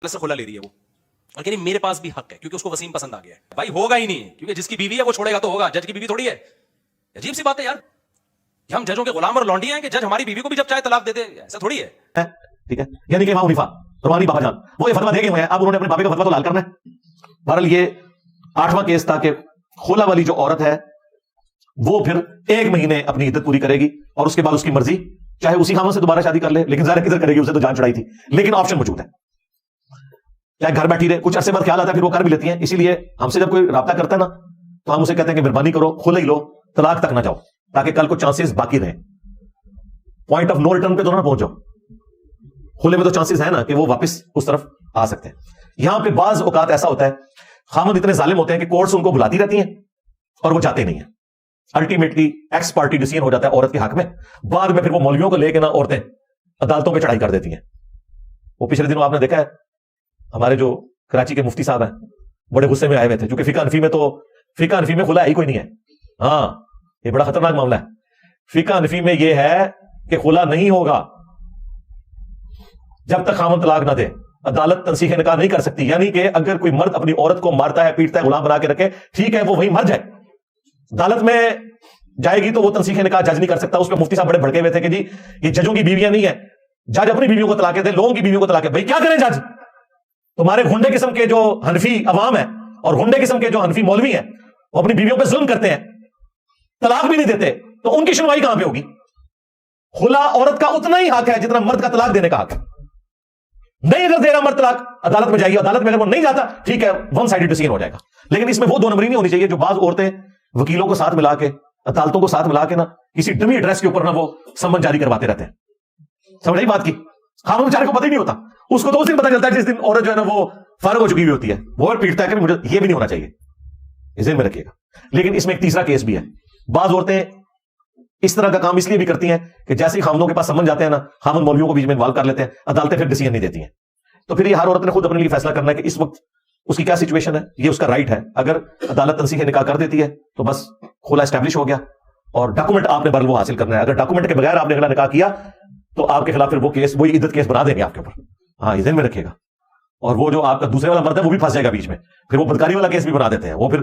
سے خلا لے رہی ہے وہ اور کہ نہیں میرے پاس بھی حق ہے کیونکہ اس کو وسیم پسند آ گیا ہے. بھائی ہوگا ہی نہیں کیونکہ جس کی بیوی ہے وہ چھوڑے گا تو ہوگا, جج کی بیوی تھوڑی ہے. عجیب سی بات ہے یار, ہم ججوں کے غلام اور لونڈی ہیں کہ جج ہماری بیوی کو بھی جب چاہے طلاق دے دے, ایسا تھوڑی ہے. ٹھیک ہے, یعنی کہ امام حنیفہ روحانی بابا جان وہ یہ فتویٰ دے گئے ہوئے ہیں, اب انہوں نے اپنے بابے کا فتویٰ تو لال کرنا ہے. بہرحال یہ 8واں کیس تھا کہ خلا والی جو عورت ہے وہ پھر 1 مہینے اپنی عدت پوری کرے گی اور اس کے بعد اس کی مرضی چاہے اسی خامن سے دوبارہ شادی کر لے, لیکن ظاہر کدھر کرے گی, اسے تو جان چڑھائی تھی, لیکن آپشن موجود ہے. چاہے گھر بیٹھی رہے, کچھ عرصے بعد خیال آتا ہے پھر وہ کر بھی لیتی ہیں. اسی لیے ہم سے جب کوئی رابطہ کرتا ہے نا تو ہم اسے کہتے ہیں کہ مہربانی کرو خلا ہی لو, طلاق تک نہ جاؤ, تاکہ کل کو چانسز باقی رہیں. پوائنٹ آف نو ریٹرن پہ تو نہ پہنچ جاؤ. خلے میں تو چانسز ہے نا کہ وہ واپس اس طرف آ سکتے ہیں. یہاں پہ بعض اوقات ایسا ہوتا ہے خامد اتنے ظالم ہوتے ہیں کہ کورٹس ان کو بلاتی رہتی ہیں اور وہ جاتے نہیں ہیں. الٹیمیٹلی ایکس پارٹی ڈیسیژن ہو جاتا ہے عورت کے حق میں. بعد میں پھر وہ مولویوں کو لے کے نا عورتیں عدالتوں پہ چڑھائی کر دیتی ہیں. وہ پچھلے دنوں آپ نے دیکھا ہے ہمارے جو کراچی کے مفتی صاحب ہیں بڑے غصے میں آئے ہوئے تھے, کیونکہ فقہ حنفی میں خلا ہی کوئی نہیں ہے. ہاں یہ بڑا خطرناک معاملہ ہے. فقہ حنفی میں یہ ہے کہ خلا نہیں ہوگا جب تک خامن طلاق نہ دے. عدالت تنسیخ نکاح نہیں کر سکتی, یعنی کہ اگر کوئی مرد اپنی عورت کو مارتا ہے, پیٹتا ہے, غلام بنا کے رکھے, ٹھیک ہے وہ وہیں مر جائے, عدالت میں جائے گی تو وہ تنسیخ نکاح جج نہیں کر سکتا. اس پہ مفتی صاحب بڑے بھڑکے ہوئے تھے کہ جی یہ ججوں کی بیویاں نہیں ہیں, جج اپنی بیویوں کو طلاق دے, لوگوں کی بیویوں کو طلاق دے. بھائی کیا کریں جج, تمہارے گنڈے قسم کے جو حنفی عوام ہیں اور گنڈے قسم کے جو حنفی مولوی ہیں وہ اپنی بیویوں پہ ظلم کرتے ہیں, طلاق بھی نہیں دیتے, تو ان کی سنوائی کہاں پہ ہوگی؟ خلا عورت کا اتنا ہی حق ہے جتنا مرد کا طلاق دینے کا حق ہے. نہیں اگر دے رہا مرد طلاق, عدالت میں جائے گی, عدالت میں اگر وہ نہیں جاتا ٹھیک ہے ون سائیڈڈ ڈیسیژن ہو جائے گا. لیکن اس میں وہ 2 نمبری نہیں ہونی چاہیے جو بعض عورتیں وکیلوں کو ساتھ ملا کے, عدالتوں کو ساتھ ملا کے نا کسی ڈمی ایڈریس کے اوپر نا وہ سمن جاری کرواتے رہتے ہیں. سمجھ رہی بات کی؟ خامن بیچارے کو پتہ ہی نہیں ہوتا, اس کو تو اس دن پتہ چلتا ہے جس دن عورت جو ہے نا وہ فارغ ہو چکی ہوئی ہوتی ہے, وہ پیٹتا ہے کہ مجھے یہ بھی نہیں ہونا چاہیے. اسے میں رکھیے گا. لیکن اس میں ایک تیسرا کیس بھی ہے. بعض عورتیں اس طرح کا کام اس لیے بھی کرتی ہیں کہ جیسے ہی خامدوں کے پاس سمن جاتے ہیں نا, خامد مولویوں کو بیچ میں انوالو کر لیتے ہیں, عدالتیں پھر ڈیسیژن نہیں دیتی ہیں. تو پھر یہ ہر عورت نے خود اپنے لیے فیصلہ کرنا ہے کہ اس وقت اس کی کیا سچویشن ہے, یہ اس کا رائٹ ہے. اگر عدالت تنسیخ نکاح کر دیتی ہے تو بس خلا اسٹیبلش ہو گیا اور ڈاکومنٹ آپ نے برل وہ حاصل کرنا ہے. اگر ڈاکومنٹ کے بغیر آپ نے خلا نکاح کیا تو آپ کے خلاف پھر وہ کیس, وہی عدت کیس بنا دیں گے آپ کے اوپر. ہاں یہ ذہن میں رکھیے گا. اور وہ جو آپ کا دوسرے والا مرد ہے وہ بھی پھنس جائے گا بیچ میں, پھر وہ بدکاری والا کیس بھی بنا دیتے ہیں. وہ پھر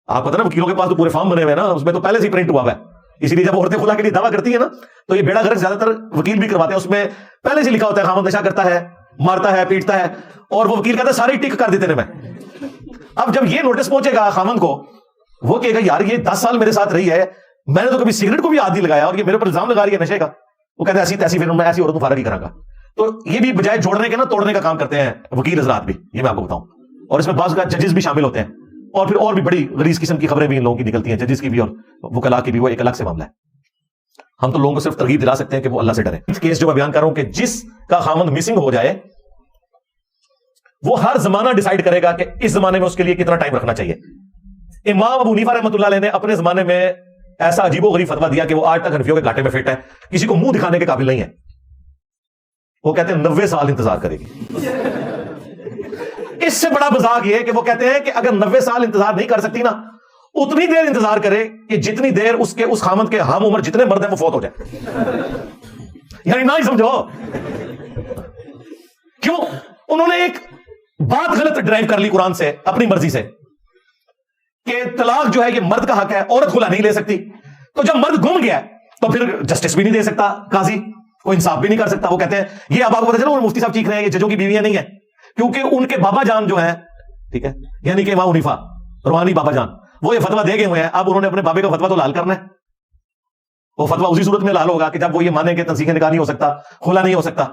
آپ پتہ نا وکیلوں کے پاس تو پورے فارم بنے ہوئے ہیں نا, اس میں تو پہلے سے ہی پرنٹ ہوا ہے. اسی لیے جب عورتیں خلا کے لیے دعویٰ کرتی ہیں نا تو یہ بیڑا غرق زیادہ تر وکیل بھی کرواتے ہیں, اس میں پہلے سے لکھا ہوتا ہے خامد نشہ کرتا ہے, مارتا ہے, پیٹتا ہے, اور وہ وکیل کہتا ہے سارے ٹک کر دیتے ہیں. میں اب جب یہ نوٹس پہنچے گا خامد کو, وہ کہے گا یار یہ 10 سال میرے ساتھ رہی ہے, میں نے تو کبھی سگریٹ کو بھی ہاتھ نہیں لگایا اور یہ میرے پر الزام لگا رہی ہے نشے کا. وہ کہتے ہیں ایسی تیسی پھر میں ایسی عورتوں فارغ ہی کروں گا. تو یہ بھی بجائے جوڑنے کے نا توڑنے کا کام کرتے ہیں وکیل حضرات بھی, یہ میں آپ کو بتاؤں. اور اس میں بعض کا ججز بھی شامل ہوتے ہیں, اور پھر اور بھی بڑی غلیظ قسم کی خبریں بھی ان لوگوں کی نکلتی ہیں, ججز کی بھی اور وکلاء کی بھی. وہ ایک الگ سے معاملہ ہے. ہم تو لوگوں کو صرف ترغیب دلا سکتے ہیں کہ وہ اللہ سے ڈریں. کیس جو میں بیان کر رہا ہوں کہ جس کا خامند مسنگ ہو جائے وہ ہر زمانہ ڈیسائیڈ کرے گا کہ اس زمانے میں اس کے لیے کتنا ٹائم رکھنا چاہیے. امام ابو حنیفہ رحمۃ اللہ علیہ نے اپنے زمانے میں ایسا عجیب و غریب فتویٰ دیا کہ وہ آج تک حنفیوں کے گھاٹے میں فٹ ہے, کسی کو منہ دکھانے کے قابل نہیں ہے. وہ کہتے ہیں 90 سال انتظار کرے گی. اس سے بڑا مذاق یہ کہ وہ کہتے ہیں کہ اگر 90 سال انتظار نہیں کر سکتی نا, اتنی دیر انتظار کرے کہ جتنی دیر اس خامند کے ہم عمر جتنے مرد ہیں وہ فوت ہو جائے. یعنی نہ ہی سمجھو کیوں انہوں نے ایک بات غلط ڈرائیو کر لی قرآن سے اپنی مرضی سے کہ طلاق جو ہے یہ مرد کا حق ہے, عورت خلا نہیں لے سکتی. تو جب مرد گم گیا تو پھر جسٹس بھی نہیں دے سکتا قاضی, کوئی انصاف بھی نہیں کر سکتا. وہ کہتے ہیں یہ اب آپ کو پتہ چلا مفتی صاحب چیخ رہے ہیں یہ ججوں کی بیویاں نہیں ہیں, کیونکہ ان کے بابا جان جو ہیں, ٹھیک ہے, یعنی کہ امام حنیفہ روحانی بابا جان, وہ یہ فتویٰ دے گئے ہوئے ہیں. اب انہوں نے اپنے بابے کا فتویٰ تو لال کرنا ہے. وہ فتویٰ اسی صورت میں لال ہوگا کہ جب وہ یہ مانیں کہ تنسیخ نکاح نہیں ہو سکتا, خلا نہیں ہو سکتا,